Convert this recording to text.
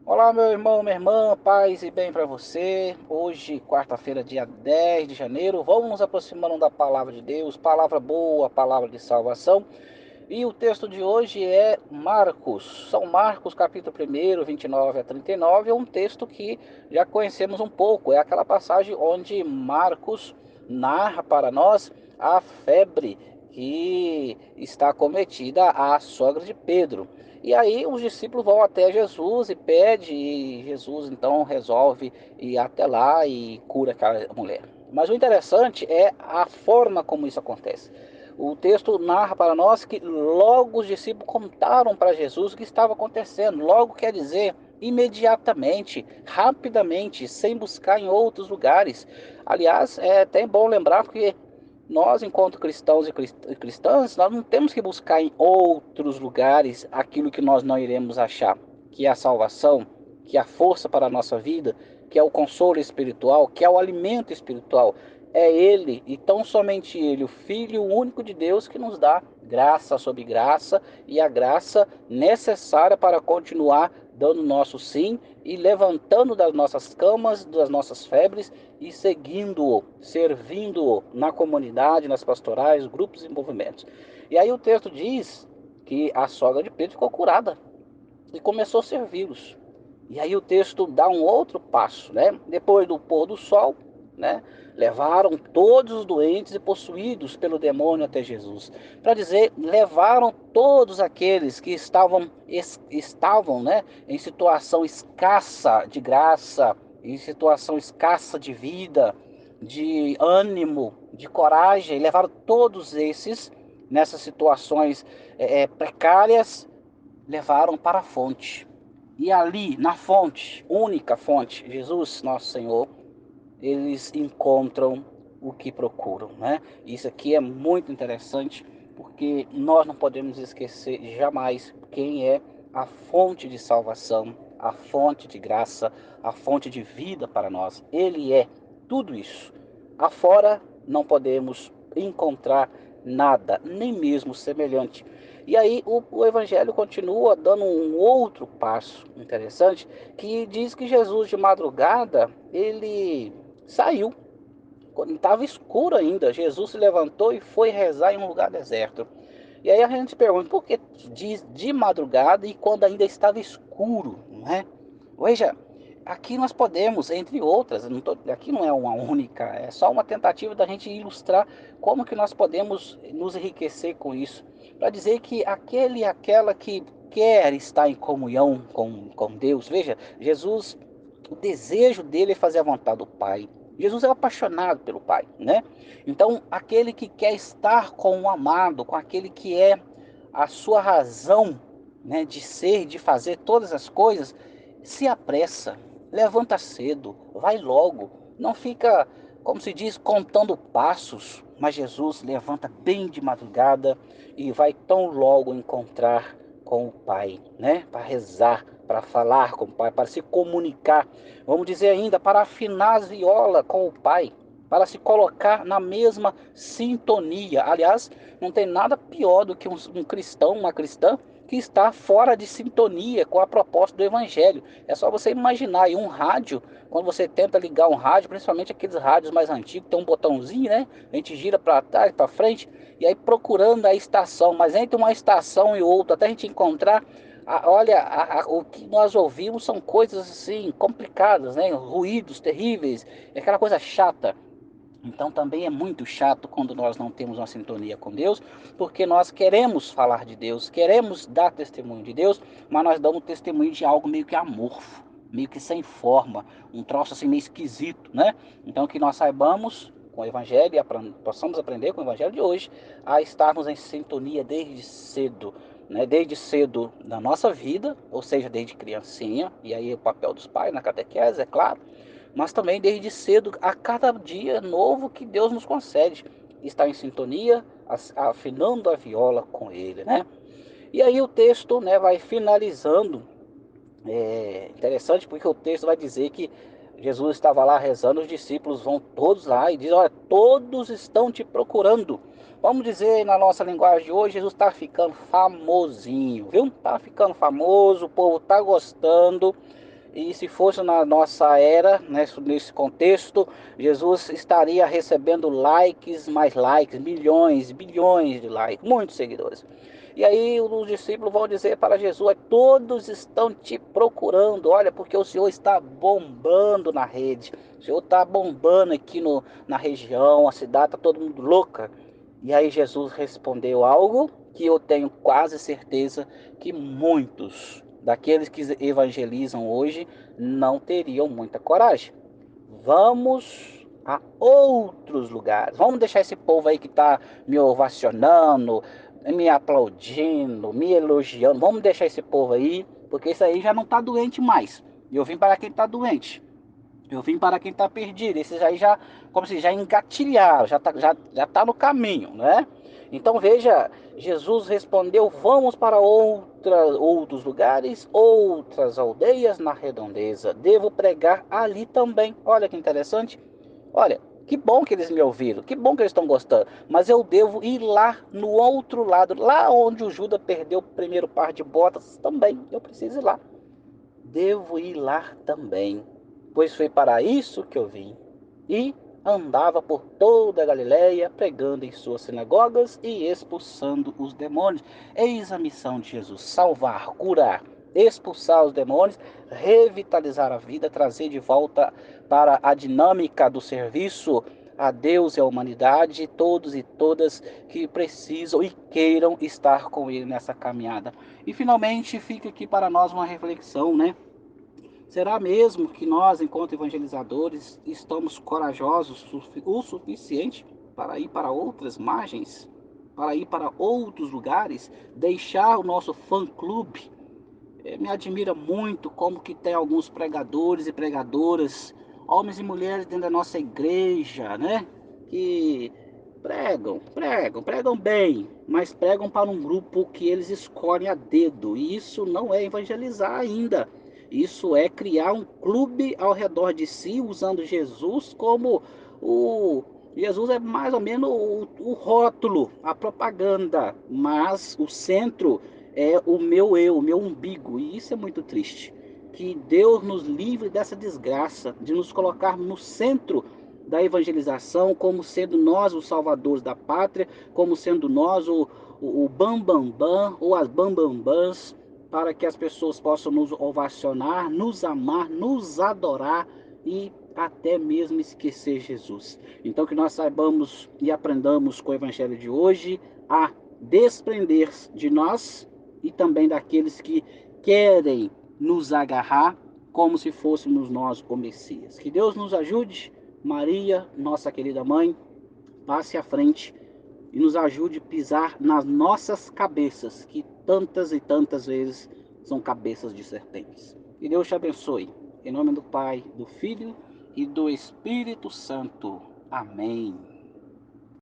Olá, meu irmão, minha irmã, paz e bem para você. Hoje, quarta-feira, dia 10 de janeiro, vamos nos aproximando da palavra de Deus, palavra boa, palavra de salvação. E o texto de hoje é Marcos, São Marcos, capítulo 1, 29 a 39. É um texto que já conhecemos um pouco, é aquela passagem onde Marcos narra para nós a febre que está cometida à sogra de Pedro. E aí os discípulos vão até Jesus e pede, e Jesus então resolve ir até lá e cura aquela mulher. Mas o interessante é a forma como isso acontece. O texto narra para nós que logo os discípulos contaram para Jesus o que estava acontecendo. Logo quer dizer imediatamente, rapidamente, sem buscar em outros lugares. Aliás, é até bom lembrar porque nós, enquanto cristãos e cristãs, nós não temos que buscar em outros lugares aquilo que nós não iremos achar, que é a salvação, que é a força para a nossa vida, que é o consolo espiritual, que é o alimento espiritual. É Ele, e tão somente Ele, o Filho único de Deus, que nos dá graça sobre graça e a graça necessária para continuar dando nosso sim e levantando das nossas camas, das nossas febres e seguindo-o, servindo-o na comunidade, nas pastorais, grupos e movimentos. E aí o texto diz que a sogra de Pedro ficou curada e começou a servi-los. E aí o texto dá um outro passo, né? Depois do pôr do sol, né? Levaram todos os doentes e possuídos pelo demônio até Jesus. Para dizer, levaram todos aqueles que estavam, né, em situação escassa de graça, em situação escassa de vida, de ânimo, de coragem. Levaram todos esses nessas situações precárias, levaram para a fonte. E ali, na fonte, única fonte, Jesus, nosso Senhor, eles encontram o que procuram, né? Isso aqui é muito interessante, porque nós não podemos esquecer jamais quem é a fonte de salvação, a fonte de graça, a fonte de vida para nós. Ele é tudo isso. Afora não podemos encontrar nada, nem mesmo semelhante. E aí o Evangelho continua dando um outro passo interessante, que diz que Jesus de madrugada, ele saiu, quando estava escuro ainda. Jesus se levantou e foi rezar em um lugar deserto. E aí a gente se pergunta, por que diz de madrugada e quando ainda estava escuro, não é? Veja, aqui nós podemos, entre outras, aqui não é uma única, é só uma tentativa da gente ilustrar como que nós podemos nos enriquecer com isso. Para dizer que aquele e aquela que quer estar em comunhão com Deus, veja, Jesus, o desejo dele é fazer a vontade do Pai. Jesus é apaixonado pelo Pai, né? Então, aquele que quer estar com o amado, com aquele que é a sua razão, né, de ser, de fazer todas as coisas, se apressa, levanta cedo, vai logo, não fica, como se diz, contando passos, mas Jesus levanta bem de madrugada e vai tão logo encontrar com o Pai, né? Para rezar, para falar com o Pai, para se comunicar, vamos dizer ainda, para afinar as violas com o Pai, para se colocar na mesma sintonia. Aliás, não tem nada pior do que um cristão, uma cristã, que está fora de sintonia com a proposta do Evangelho. É só você imaginar aí um rádio, quando você tenta ligar um rádio, principalmente aqueles rádios mais antigos, tem um botãozinho, né? A gente gira para trás, para frente, e aí procurando a estação, mas entre uma estação e outra, até a gente encontrar, olha, o que nós ouvimos são coisas assim complicadas, né? Ruídos terríveis, aquela coisa chata. Então também é muito chato quando nós não temos uma sintonia com Deus, porque nós queremos falar de Deus, queremos dar testemunho de Deus, mas nós damos testemunho de algo meio que amorfo, meio que sem forma, um troço assim meio esquisito, né? Então que nós saibamos com o Evangelho e possamos aprender com o Evangelho de hoje a estarmos em sintonia desde cedo, né? Desde cedo na nossa vida, ou seja, desde criancinha, e aí o papel dos pais na catequese, é claro, mas também desde cedo, a cada dia novo que Deus nos concede, estar em sintonia, afinando a viola com Ele, né? E aí o texto, né, vai finalizando. É interessante porque o texto vai dizer que Jesus estava lá rezando, os discípulos vão todos lá e dizem, olha, todos estão te procurando. Vamos dizer na nossa linguagem de hoje, Jesus está ficando famosinho, viu? Está ficando famoso, o povo está gostando. E se fosse na nossa era, né, nesse contexto, Jesus estaria recebendo likes, mais likes, milhões, bilhões de likes, muitos seguidores. E aí os discípulos vão dizer para Jesus: todos estão te procurando, olha, porque o Senhor está bombando na rede, o Senhor está bombando aqui na região, a cidade está todo mundo louca. E aí Jesus respondeu algo que eu tenho quase certeza que muitos daqueles que evangelizam hoje não teriam muita coragem. Vamos a outros lugares. Vamos deixar esse povo aí que está me ovacionando, me aplaudindo, me elogiando. Vamos deixar esse povo aí, porque isso aí já não está doente mais. Eu vim para quem está doente. Eu vim para quem está perdido. Esses aí já, como se já engatilharam, já tá no caminho, né? Então veja, Jesus respondeu: vamos para outros lugares, outras aldeias na redondeza. Devo pregar ali também. Olha que interessante. Olha, que bom que eles me ouviram, que bom que eles estão gostando. Mas eu devo ir lá no outro lado, lá onde o Judas perdeu o primeiro par de botas também. Eu preciso ir lá. Devo ir lá também, pois foi para isso que eu vim. E andava por toda a Galiléia, pregando em suas sinagogas e expulsando os demônios. Eis a missão de Jesus: salvar, curar, expulsar os demônios, revitalizar a vida, trazer de volta para a dinâmica do serviço a Deus e a humanidade, todos e todas que precisam e queiram estar com Ele nessa caminhada. E finalmente fica aqui para nós uma reflexão, né? Será mesmo que nós, enquanto evangelizadores, estamos corajosos o suficiente para ir para outras margens, para ir para outros lugares, deixar o nosso fã-clube? Me admira muito como que tem alguns pregadores e pregadoras, homens e mulheres dentro da nossa igreja, né? Que pregam bem, mas pregam para um grupo que eles escolhem a dedo. E isso não é evangelizar ainda. Isso é criar um clube ao redor de si, usando Jesus como o... Jesus é mais ou menos o rótulo, a propaganda, mas o centro é o meu eu, o meu umbigo. E isso é muito triste. Que Deus nos livre dessa desgraça, de nos colocar no centro da evangelização, como sendo nós os salvadores da pátria, como sendo nós o bambambam, ou as bambambãs, para que as pessoas possam nos ovacionar, nos amar, nos adorar e até mesmo esquecer Jesus. Então que nós saibamos e aprendamos com o evangelho de hoje a desprender de nós e também daqueles que querem nos agarrar como se fôssemos nós o Messias. Que Deus nos ajude. Maria, nossa querida mãe, passe à frente e nos ajude a pisar nas nossas cabeças, que tantas e tantas vezes são cabeças de serpentes. Que Deus te abençoe. Em nome do Pai, do Filho e do Espírito Santo. Amém.